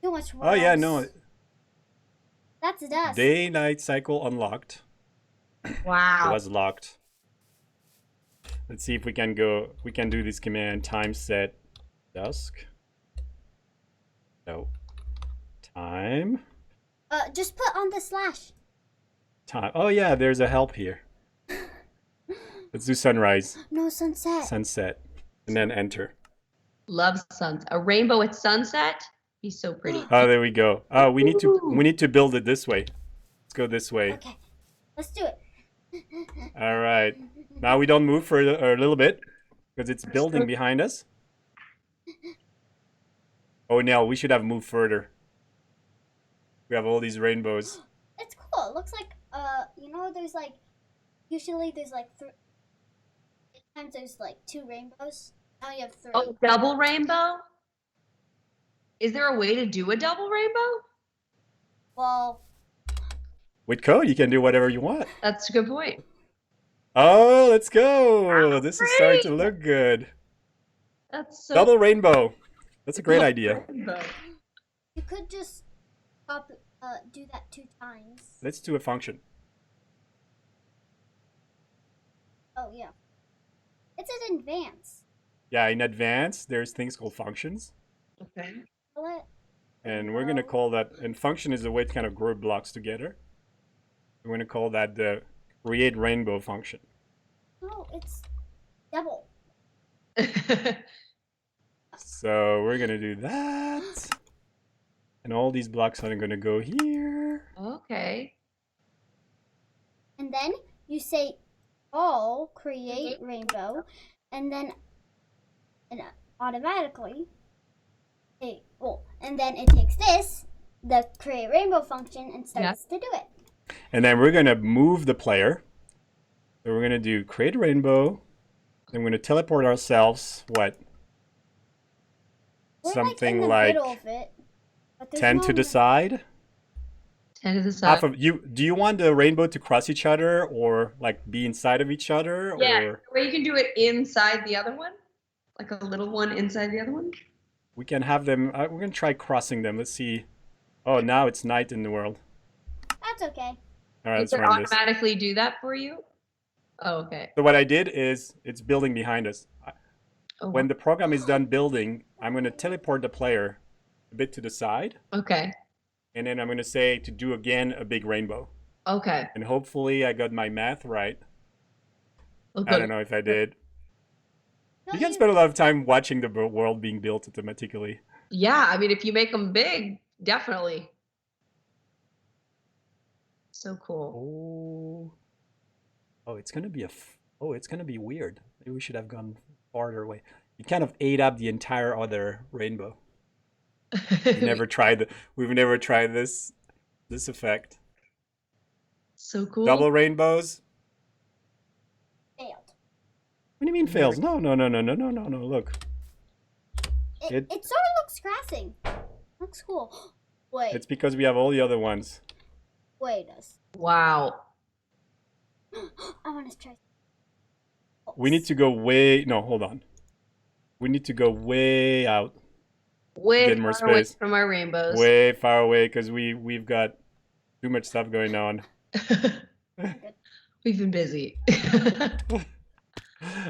Too much Oh, yeah, no. words. That's dust. Day-night cycle unlocked. It Wow. was locked. Let's see if we can go. We can do this command time set dusk. No. Time. Just put on the slash. Time. Oh, yeah, there's a help here. Let's do sunrise, No sunset. sunset, and then enter. Love suns. A rainbow at sunset. Be so pretty. Oh, there we go. Oh, we need to Ooh. build it this way. Let's go this way. Okay, let's do it. All right. Now we don't move for a little bit because it's building behind us. Oh, no, we should have moved further. We have all these rainbows. It's cool. It looks like you know, there's like usually there's like sometimes there's like 2 rainbows. Now you have 3. Oh, double rainbow. Is there a way to do a double rainbow? Well, With code, you can do whatever you want. That's a good point. Oh, let's go. Wow, This is starting to great. look good. That's so. Double rainbow. That's a great idea. Rainbow. you could just do that 2 times. Let's do a function. Oh yeah, it's in advance. Yeah, in advance, there's things called functions. Okay. Let And we're going to call that, and function is a way to kind of group blocks together. We're going to call that the create rainbow function. no, it's double. So we're going to do that. And all these blocks are going to go here. Okay. And then you say all create rainbow, and then automatically and then it takes this, the create rainbow function, and starts to do it. And then we're going to move the player. So we're going to do create rainbow. Then we're going to teleport ourselves, what? We're Something in the like middle of it, but there's 10 no to the side. 10 to the side. Half of you. Do you want the rainbow to cross each other or like be inside of each other? Yeah, Or where you can do it inside the other one, like a little one inside the other one. we can have them. We're going to try crossing them. Let's see. Oh, now it's night in the world. That's okay. All right, let's Does it run this. automatically do that for you? Oh, okay. So what I did is it's building behind us. Oh, When the program is done building, I'm going to teleport the player a bit to the side. okay. And then I'm going to say to do again a big rainbow. Okay. And hopefully I got my math right. Okay. I don't know if I did. No, You can spend a lot of time watching the world being built automatically. Yeah, I mean, if you make them big, definitely. So cool. Oh, it's going to be it's going to be weird. Maybe we should have gone farther away. You kind of ate up the entire other rainbow. We've never tried this effect. So cool. Double rainbows. Failed. What do you mean fails? No. Look. It sort of looks crashing. Looks cool. Wait. It's because we have all the other ones. Wait us. Wow. I want to try. We need to go hold on. We need to go way out. Way Get more far away space. from our rainbows. Way far away because we've got too much stuff going on. We've been busy.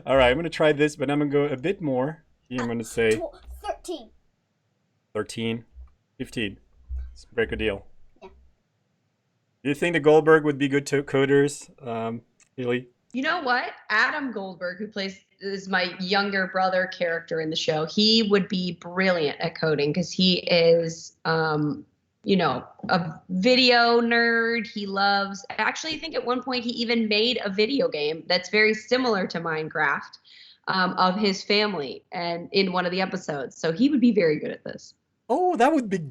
All right, I'm going to try this, but I'm going to go a bit more. Here I'm going to say 13. 13, 15. Let's break a deal. Yeah. Do you think the Goldberg would be good to coders, Haley? You know what? Adam Goldberg, who is my younger brother character in the show, he would be brilliant at coding because he is a video nerd. He loves, actually, I think at one point he even made a video game that's very similar to Minecraft, of his family and in one of the episodes. So he would be very good at this. Oh, that would be.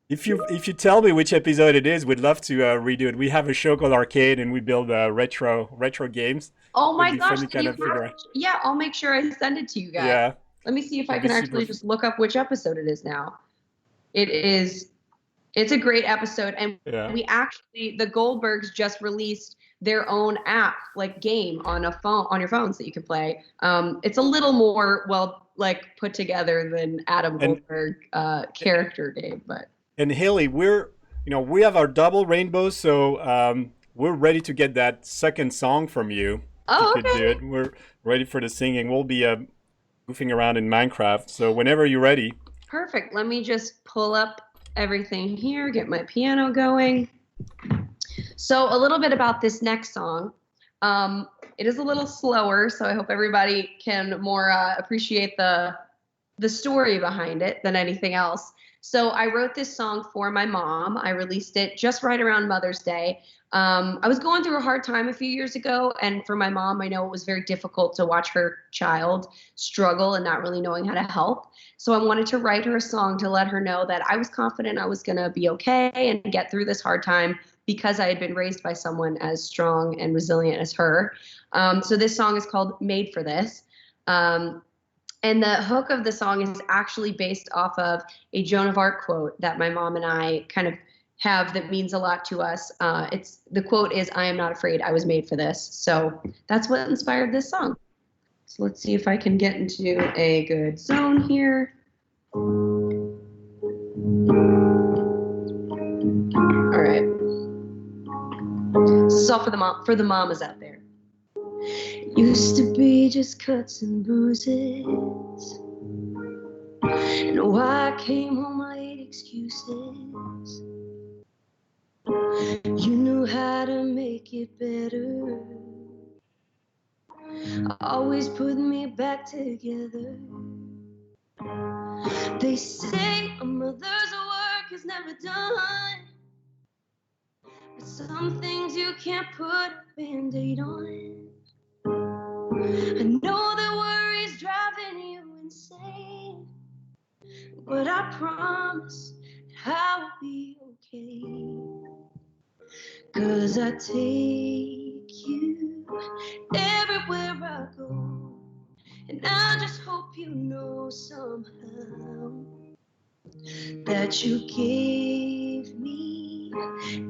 If you tell me which episode it is, we'd love to redo it. We have a show called Arcade, and we build retro games. Oh Would my be gosh, funny then kind you of figure have, out. yeah, I'll make sure I send it to you guys. Yeah, Let me see if I it'd be can super. actually just look up which episode it is now. It's a great episode. And Yeah. the Goldbergs just released their own app, like game on your phones that you can play. It's a little more put together than Adam And Goldberg character game, but and Haley, we have our double rainbow, so we're ready to get that second song from you. If you oh, could do okay. it, we're ready for the singing. We'll be goofing around in Minecraft, so whenever you're ready. Perfect. Let me just pull up everything here, get my piano going. So a little bit about this next song. It is a little slower, so I hope everybody can more appreciate the story behind it than anything else. So I wrote this song for my mom. I released it just right around Mother's Day. I was going through a hard time a few years ago, and for my mom, I know it was very difficult to watch her child struggle and not really knowing how to help. So I wanted to write her a song to let her know that I was confident I was going to be okay and get through this hard time because I had been raised by someone as strong and resilient as her. So this song is called Made for This. And the hook of the song is actually based off of a Joan of Arc quote that my mom and I kind of have that means a lot to us. The quote is, "I am not afraid, I was made for this." So that's what inspired this song. So let's see if I can get into a good zone here. All right. This is all for the mamas out there. Used to be just cuts and bruises, and why I came home late excuses. You knew how to make it better, always put me back together. They say a mother's work is never done, but some things you can't put a band-aid on. I know that worry's driving you insane, but I promise that I'll be okay. 'Cause I take you everywhere I go, and I just hope you know somehow that you gave me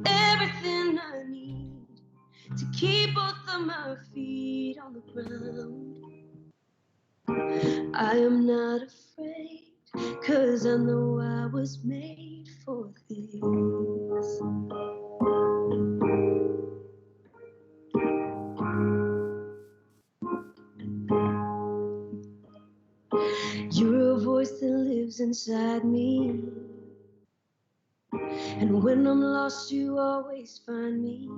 everything I need to keep both of my feet on the ground. I am not afraid, 'cause I know I was made for this. You're a voice that lives inside me, and when I'm lost you always find me.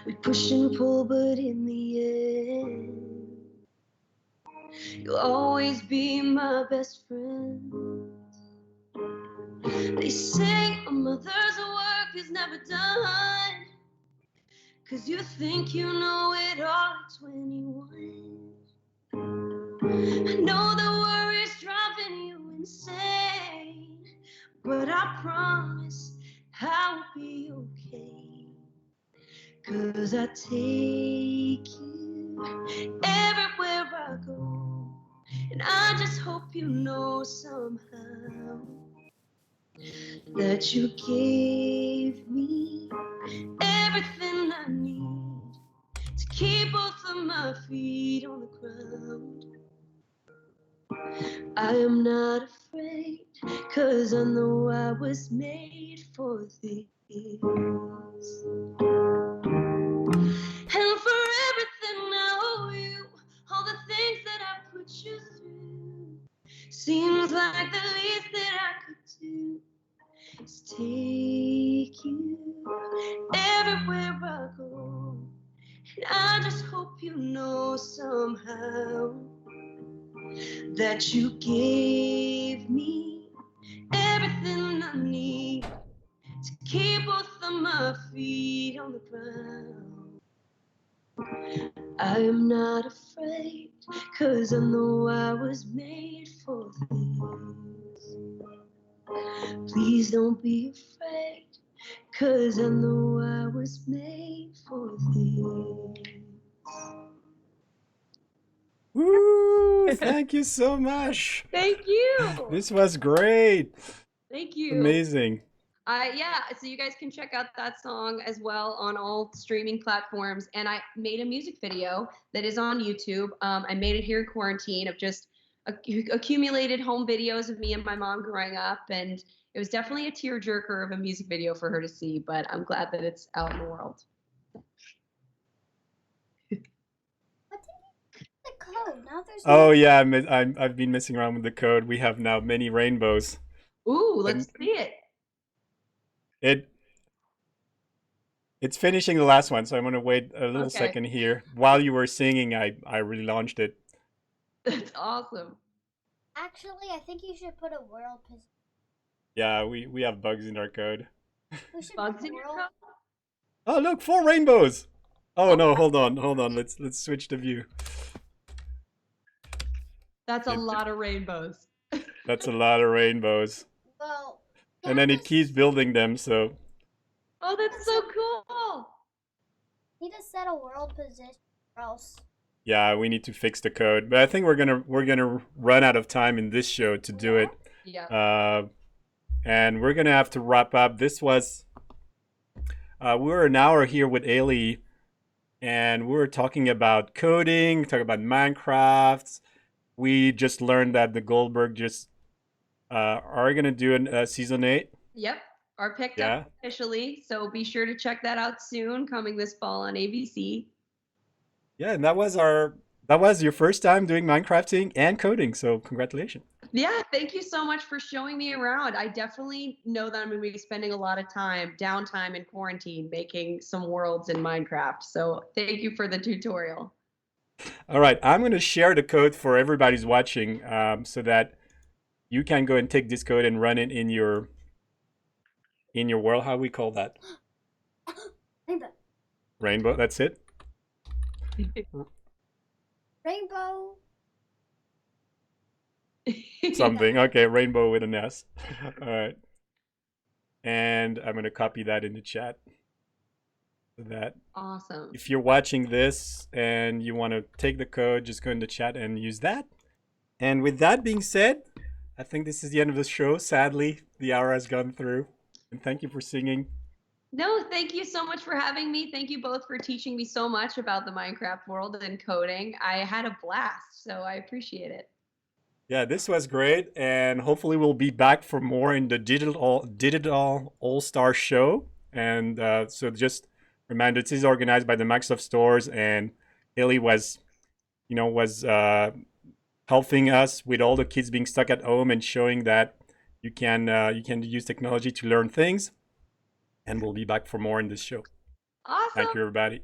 We push and pull, but in the end you'll always be my best friend. They say a mother's work is never done, 'cause you think you know it all at 21. I know the worry's driving you insane, but I promise I'll be okay. 'Cause I take you everywhere I go, and I just hope you know somehow that you gave me everything I need to keep both of my feet on the ground. I am not afraid, 'cause I know I was made for this. And for everything I owe you, all the things that I put you through, seems like the least that I could do is take you everywhere I go. And I just hope you know somehow that you gave me everything I need to keep both of my feet on the ground. I am not afraid, 'cause I know I was made for this. Please don't be afraid, 'cause I know I was made for this. Woo! Thank you so much. Thank you. This was great. Thank you. Amazing. Yeah, so you guys can check out that song as well on all streaming platforms. And I made a music video that is on YouTube. I made it here in quarantine of just accumulated home videos of me and my mom growing up. And it was definitely a tearjerker of a music video for her to see, but I'm glad that it's out in the world. What did you the code? Now there's Oh yeah, I've been messing around with the code. We have now many rainbows. Ooh, let's see it. It's finishing the last one, so I'm gonna wait a little Okay. second here. While you were singing, I relaunched it. That's awesome. Actually, I think you should put a world position. Yeah, we have bugs in our code. We should Bugs put a in your world. code? Oh look, 4 rainbows. Oh no, hold on. Let's switch the view. That's a lot of rainbows. That's a lot of rainbows. Well, And then it keeps building them, so Oh, that's so cool. need to set a world position, or else. yeah, we need to fix the code. But I think we're gonna run out of time in this show to do it. Yeah. And we're gonna have to wrap up. This was we were an hour here with Ailey, and we were talking about coding, talking about Minecraft. We just learned that the Goldberg just are gonna do a season 8. Yep. Are picked Yeah. up officially. So be sure to check that out soon, coming this fall on ABC. Yeah, and that was your first time doing Minecrafting and coding, so congratulations. Yeah, thank you so much for showing me around. I definitely know that I'm going to be spending a lot of downtime in quarantine, making some worlds in Minecraft. So thank you for the tutorial. All right, I'm going to share the code for everybody who's watching, so that you can go and take this code and run it in your world. How we call that? Rainbow. Rainbow. That's it. Rainbow. Something. Okay, rainbow with an S. All right. And I'm going to copy that in the chat. So that Awesome. if you're watching this and you want to take the code, just go in the chat and use that. And with that being said, I think this is the end of the show. Sadly, the hour has gone through. And thank you for singing. No, thank you so much for having me. Thank you both for teaching me so much about the Minecraft world and coding. I had a blast, so I appreciate it. Yeah, this was great, and hopefully we'll be back for more in the digital all-star show. And so just remember, this is organized by the Microsoft stores, and Haley was helping us with all the kids being stuck at home and showing that you can use technology to learn things. And we'll be back for more in this show. Awesome. Thank you, everybody.